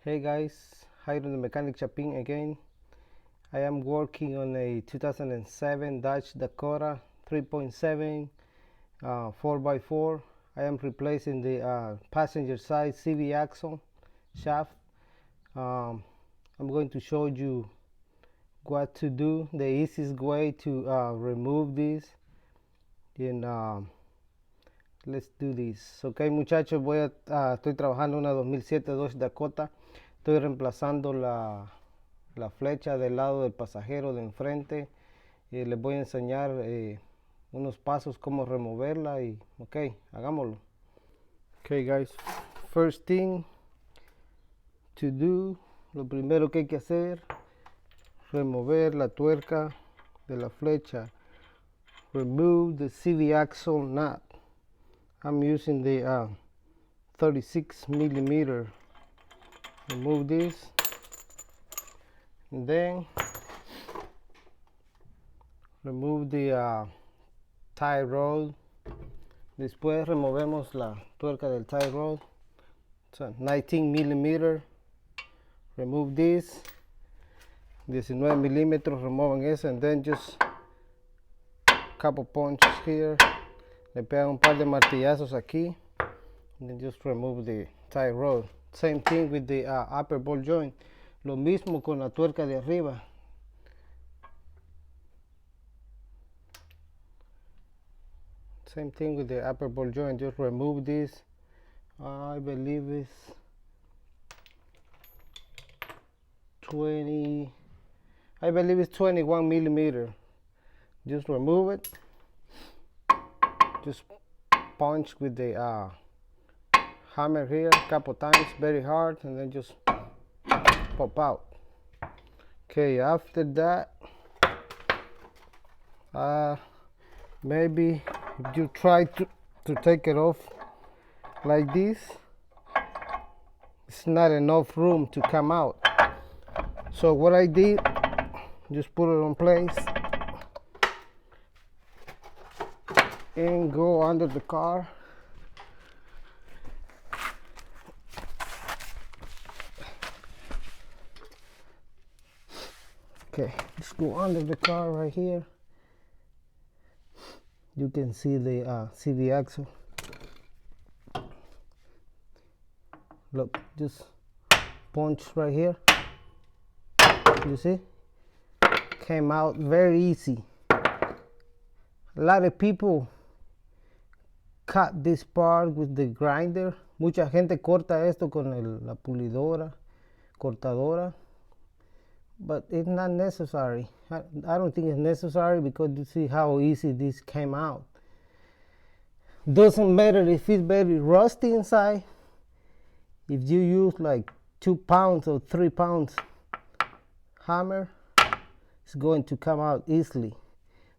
Hey guys, Jairo the Mechanic Chapin again. I am working on a 2007 Dodge Dakota 3.7 4x4. I am replacing the passenger side CV axle shaft. I'm going to show you what to do, the easiest way to remove this. And let's do this. Ok muchachos, estoy trabajando una 2007 Dodge Dakota. Estoy reemplazando la flecha del lado del pasajero de enfrente. Les voy a enseñar unos pasos cómo removerla y ok, hagámoslo. Ok guys, first thing to do, lo primero que hay que hacer, remover la tuerca de la flecha. Remove the CV axle nut. I'm using the 36 millimeter. Remove this, and then remove the tie rod. Después removemos la tuerca del tie rod. So 19 millimeter. Remove this. 19 milímetros, removan eso, and then just couple punches here. Le pegan un par de martillazos aquí, and then just remove the tie rod. Same thing with the upper ball joint. Lo mismo con la tuerca de arriba. Same thing with the upper ball joint. Just remove this. I believe it's 20. I believe it's 21 millimeter. Just remove it. Just punch with the hammer here a couple times, very hard, and then just pop out. Okay, after that, maybe if you try to take it off like this, it's not enough room to come out. So what I did, just put it on place and go under the car. Okay, just go under the car right here. You can see the CV axle. Look, just punch right here. You see? Came out very easy. A lot of people cut this part with the grinder. Mucha gente corta esto con la pulidora, cortadora. But it's not necessary. I don't think it's necessary because you see how easy this came out. Doesn't matter if it's very rusty inside. If you use like 2 pounds or 3 pounds hammer, it's going to come out easily.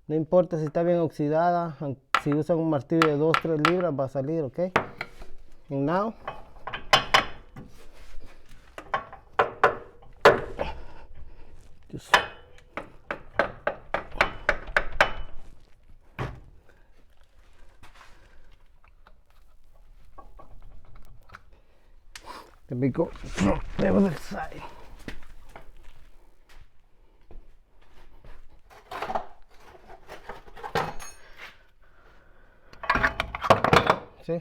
No importa si está bien oxidada, si usan un martillo de 2-3 libras va a salir, okay? And now, just let me go from the other side. See?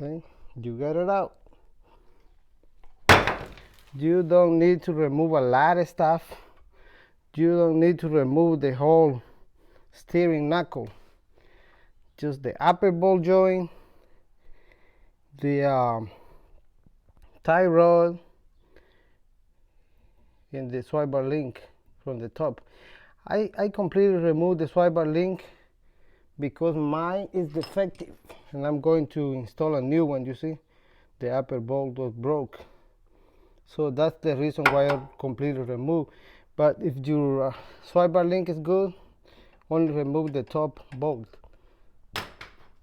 Okay, you got it out. You don't need to remove a lot of stuff. You don't need to remove the whole steering knuckle. Just the upper ball joint, the tie rod, and the swipe bar link from the top. I completely removed the swipe bar link because mine is defective and I'm going to install a new one. You see, the upper bolt was broke, so that's the reason why I completely removed. But if your swipe bar link is good, only remove the top bolt.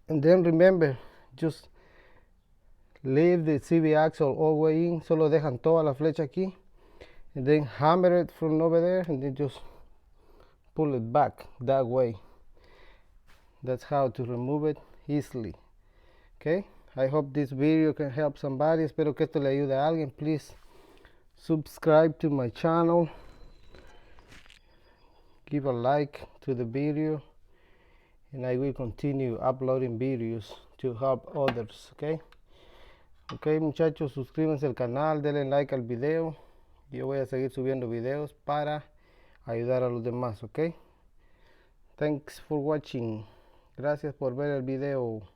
And then remember, just leave the CV axle all the way in, solo dejan toda la flecha aquí, and then hammer it from over there and then just pull it back that way. That's how to remove it easily. Okay, I hope this video can help somebody. Espero que esto le ayude a alguien. Please subscribe to my channel, give a like to the video, and I will continue uploading videos to help others. Ok, muchachos, suscríbanse al canal, denle like al video. Yo voy a seguir subiendo videos para ayudar a los demás. Ok, thanks for watching. Gracias por ver el video.